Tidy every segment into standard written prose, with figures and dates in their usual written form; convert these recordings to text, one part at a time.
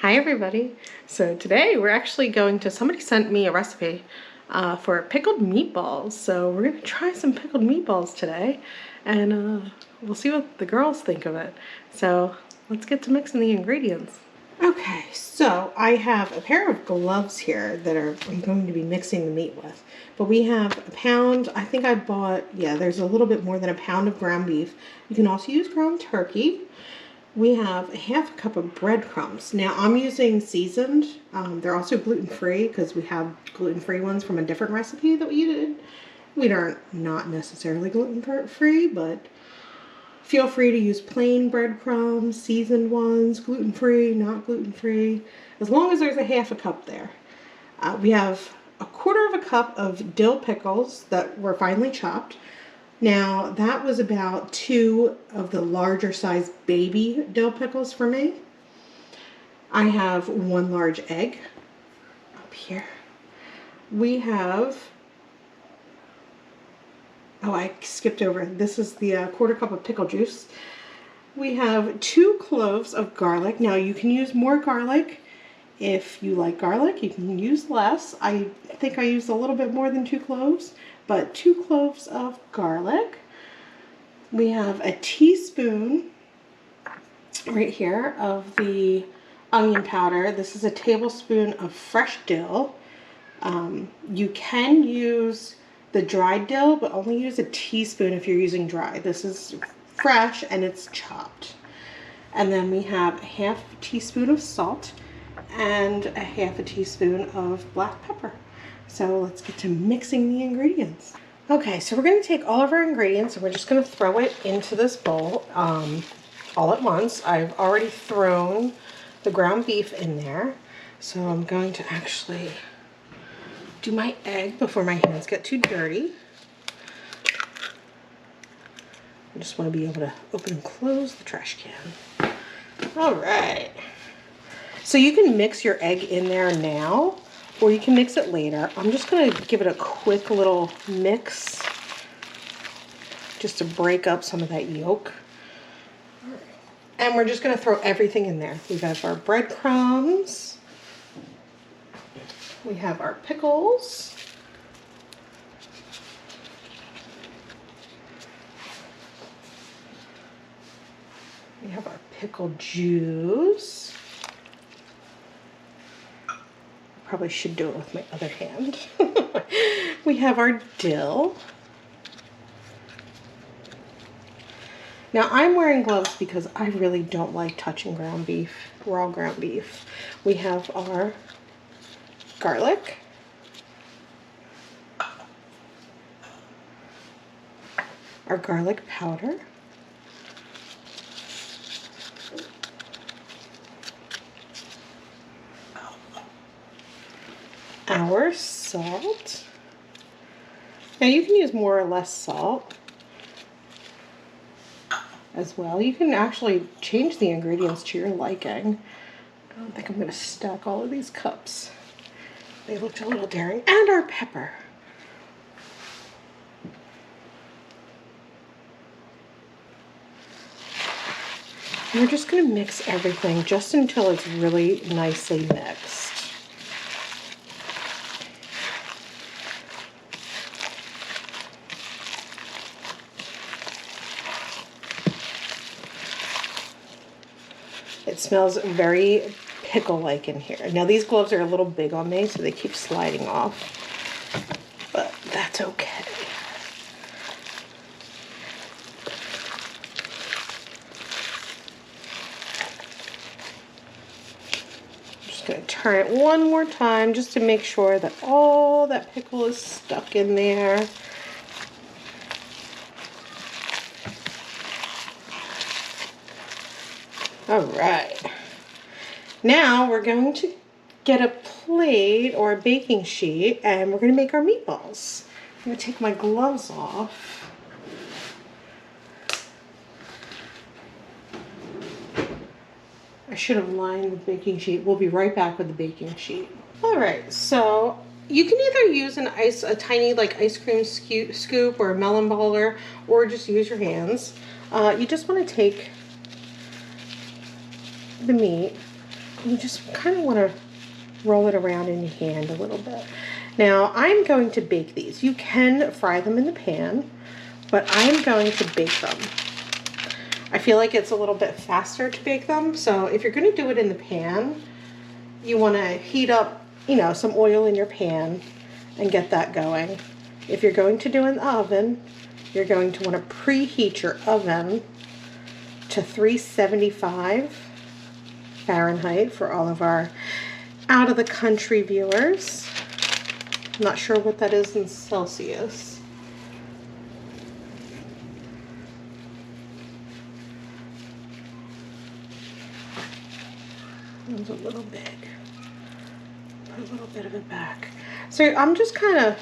Hi everybody. So today we're actually somebody sent me a recipe for pickled meatballs. So we're gonna try some pickled meatballs today and we'll see what the girls think of it. So let's get to mixing the ingredients. Okay, so I have a pair of gloves here that I'm going to be mixing the meat with. But we have a pound, I think I bought, there's a little bit more than a pound of ground beef. You can also use ground turkey. We have a half a cup of breadcrumbs. Now I'm using seasoned. They're also gluten-free because we have gluten-free ones from a different recipe that we did. We are not necessarily gluten-free, but feel free to use plain breadcrumbs, seasoned ones, gluten-free, not gluten-free, as long as there's a half a cup there. We have a quarter of a cup of dill pickles that were finely chopped. Now, that was about 2 of the larger size baby dill pickles for me. I have 1 large egg up here. We have, I skipped over. This is the quarter cup of pickle juice. We have 2 cloves of garlic. Now, you can use more garlic. If you like garlic, you can use less. I think I used a little bit more than 2 cloves, but 2 cloves of garlic. We have a teaspoon right here of the onion powder. This is a tablespoon of fresh dill. You can use the dried dill, but only use a teaspoon if you're using dry. This is fresh and it's chopped. And then we have a half teaspoon of salt and a half a teaspoon of black pepper. So let's get to mixing the ingredients. Okay, so we're going to take all of our ingredients and we're just going to throw it into this bowl all at once. I've already thrown the ground beef in there, so I'm going to actually do my egg before my hands get too dirty. I just want to be able to open and close the trash can. All right. So you can mix your egg in there now, or you can mix it later. I'm just going to give it a quick little mix just to break up some of that yolk. And we're just going to throw everything in there. We have our breadcrumbs. We have our pickles. We have our pickle juice. Probably should do it with my other hand. We have our dill. Now I'm wearing gloves because I really don't like touching ground beef, raw ground beef. We have our garlic. Our garlic powder. Our salt. Now you can use more or less salt as well. You can actually change the ingredients to your liking. I don't think I'm going to stack all of these cups. They looked a little daring. And our pepper. And we're just going to mix everything just until it's really nicely mixed. It smells very pickle-like in here. Now these gloves are a little big on me, so they keep sliding off, but that's okay. I'm just gonna turn it one more time just to make sure that all that pickle is stuck in there. All right, now we're going to get a plate or a baking sheet and we're going to make our meatballs. I'm going to take my gloves off. I should have lined the baking sheet. We'll be right back with the baking sheet. All right, so you can either use a tiny like ice cream scoop or a melon baller, or just use your hands. You just want to take the meat you just kind of want to roll it around in your hand a little bit. Now I'm going to bake these. You can fry them in the pan, but I'm going to bake them. I feel like it's a little bit faster to bake them, so if you're going to do it in the pan, you want to heat up, you know, some oil in your pan and get that going. If you're going to do it in the oven, you're going to want to preheat your oven to 375 Fahrenheit for all of our out of the country viewers. I'm not sure what that is in Celsius. It was a little big. Put a little bit of it back. So I'm just kind of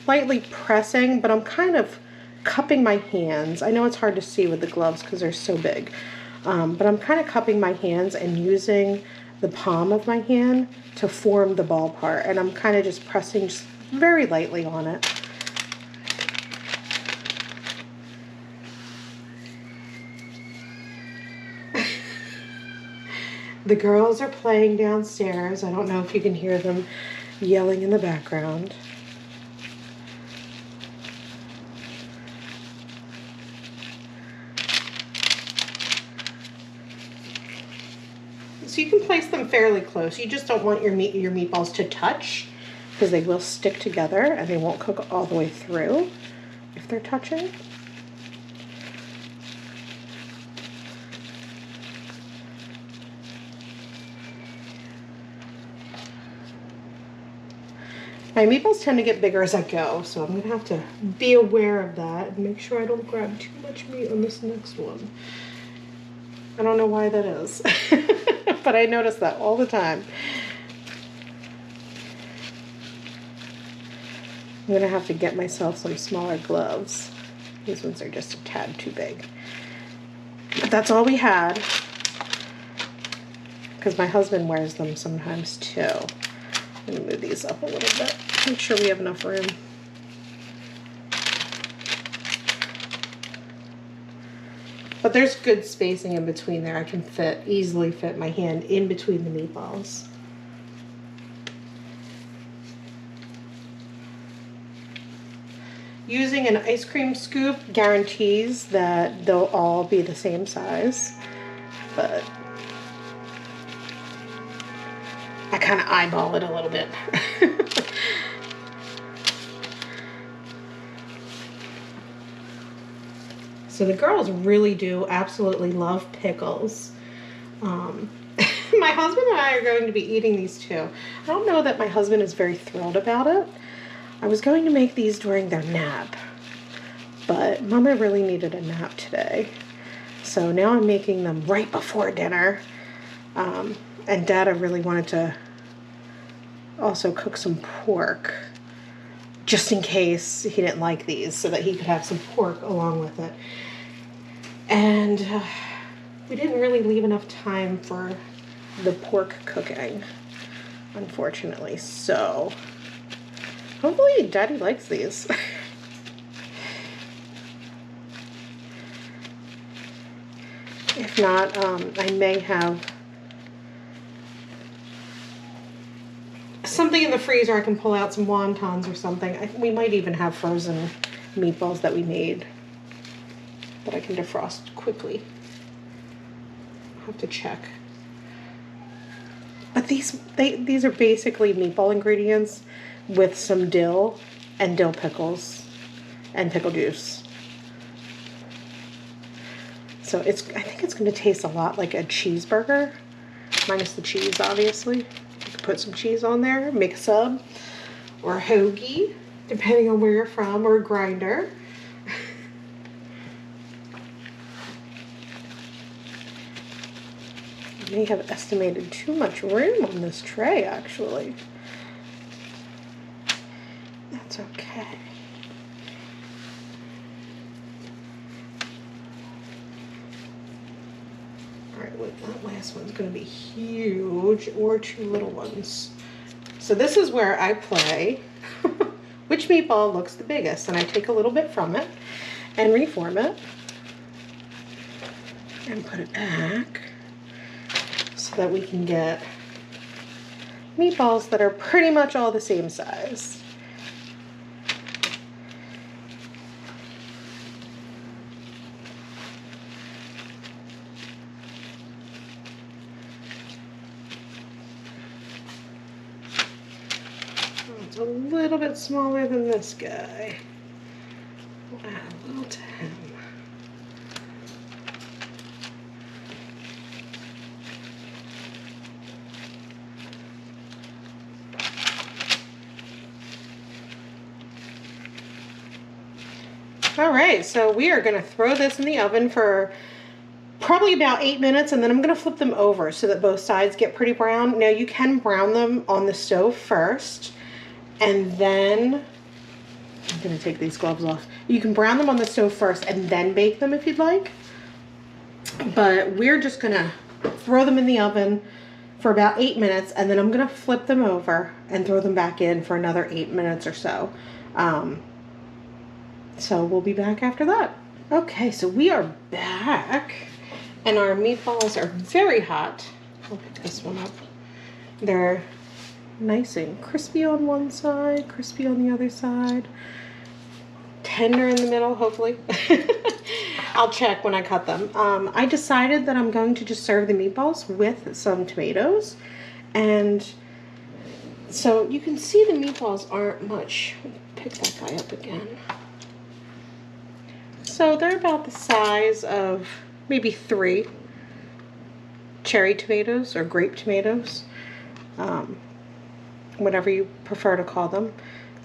lightly pressing, but I'm kind of cupping my hands. I know it's hard to see with the gloves because they're so big, but I'm kind of cupping my hands and using the palm of my hand to form the ball part, and I'm kind of just pressing just very lightly on it. The girls are playing downstairs. I don't know if you can hear them yelling in the background. So you can place them fairly close. You just don't want your meatballs to touch, because they will stick together and they won't cook all the way through if they're touching. My meatballs tend to get bigger as I go, so I'm going to have to be aware of that and make sure I don't grab too much meat on this next one. I don't know why that is, but I notice that all the time. I'm going to have to get myself some smaller gloves. These ones are just a tad too big. But that's all we had, because my husband wears them sometimes too. I'm going to move these up a little bit, make sure we have enough room. But there's good spacing in between there. I can easily fit my hand in between the meatballs. Using an ice cream scoop guarantees that they'll all be the same size, but I kind of eyeball it a little bit. So the girls really do absolutely love pickles. My husband and I are going to be eating these too. I don't know that my husband is very thrilled about it. I was going to make these during their nap, but Mama really needed a nap today. So now I'm making them right before dinner. And Dada really wanted to also cook some pork, just in case he didn't like these, so that he could have some pork along with it. And we didn't really leave enough time for the pork cooking, unfortunately. So hopefully Daddy likes these. If not, I may have something in the freezer. I can pull out some wontons or something. We might even have frozen meatballs that we made that I can defrost quickly. I'll have to check. But these are basically meatball ingredients with some dill and dill pickles and pickle juice. So I think it's going to taste a lot like a cheeseburger, minus the cheese, obviously. You could put some cheese on there, make a sub, or a hoagie, depending on where you're from, or a grinder. I may have estimated too much room on this tray, actually. That's okay. Alright, that last one's going to be huge, or two little ones. So this is where I play which meatball looks the biggest, and I take a little bit from it and reform it and put it back. So so that we can get meatballs that are pretty much all the same size. It's a little bit smaller than this guy. We'll add a little to him. All right, so we are going to throw this in the oven for probably about 8 minutes, and then I'm going to flip them over so that both sides get pretty brown. Now you can brown them on the stove first, and then I'm going to take these gloves off. You can brown them on the stove first and then bake them if you'd like, but we're just going to throw them in the oven for about 8 minutes, and then I'm going to flip them over and throw them back in for another 8 minutes or so. So we'll be back after that. Okay, so we are back, and our meatballs are very hot. I'll pick this one up. They're nice and crispy on one side, crispy on the other side, tender in the middle, hopefully. I'll check when I cut them. I decided that I'm going to just serve the meatballs with some tomatoes, and so you can see the meatballs aren't much. Pick that guy up again. So they're about the size of maybe 3 cherry tomatoes or grape tomatoes, whatever you prefer to call them.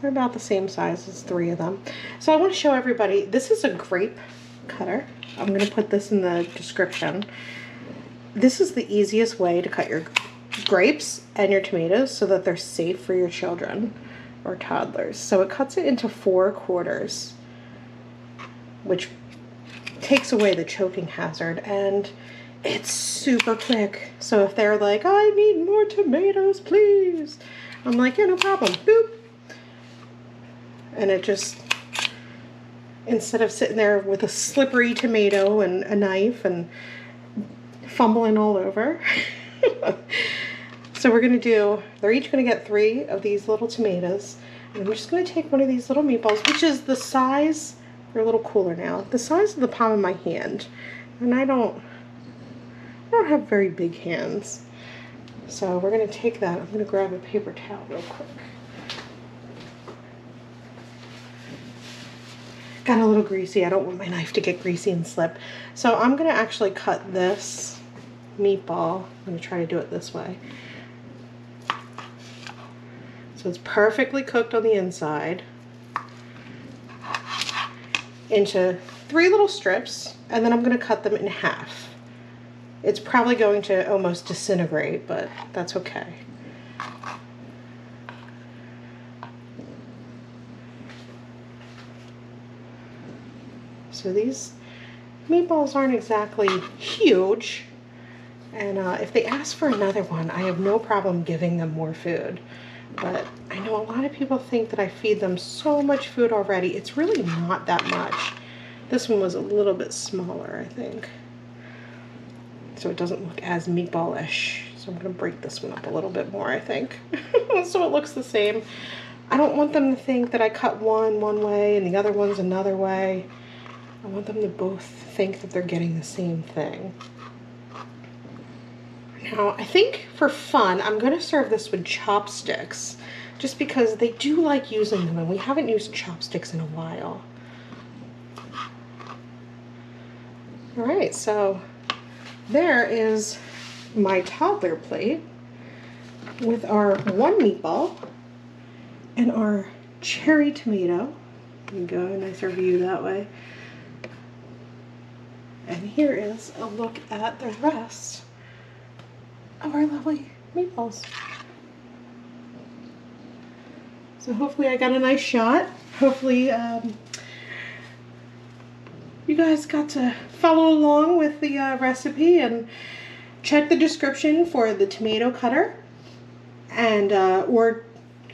They're about the same size as 3 of them. So I want to show everybody, this is a grape cutter. I'm going to put this in the description. This is the easiest way to cut your grapes and your tomatoes so that they're safe for your children or toddlers. So it cuts it into 4 quarters, which takes away the choking hazard, and it's super quick. So if they're like, I need more tomatoes, please, I'm like, yeah, no problem. Boop. And it just, instead of sitting there with a slippery tomato and a knife and fumbling all over. So we're gonna do, they're each gonna get 3 of these little tomatoes, and we're just gonna take one of these little meatballs, which is the size, they're a little cooler now, the size of the palm of my hand. And I don't have very big hands. So we're gonna take that, I'm gonna grab a paper towel real quick. Got a little greasy, I don't want my knife to get greasy and slip. So I'm gonna actually cut this meatball, I'm gonna try to do it this way. So it's perfectly cooked on the inside, into 3 little strips, and then I'm going to cut them in half. It's probably going to almost disintegrate, but that's okay. So these meatballs aren't exactly huge, and if they ask for another one, I have no problem giving them more food. But I know a lot of people think that I feed them so much food already. It's really not that much. This one was a little bit smaller, I think. So it doesn't look as meatball-ish. So I'm gonna break this one up a little bit more, I think. So it looks the same. I don't want them to think that I cut one way and the other one's another way. I want them to both think that they're getting the same thing. Now, I think for fun, I'm going to serve this with chopsticks, just because they do like using them, and we haven't used chopsticks in a while. All right, so there is my toddler plate with our 1 meatball and our cherry tomato. There you go, a nicer view that way. And here is a look at the rest of our lovely meatballs. So hopefully I got a nice shot. Hopefully you guys got to follow along with the recipe, and check the description for the tomato cutter and or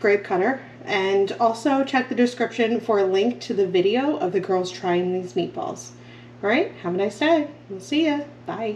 grape cutter, and also check the description for a link to the video of the girls trying these meatballs. All right, have a nice day. We'll see ya. Bye.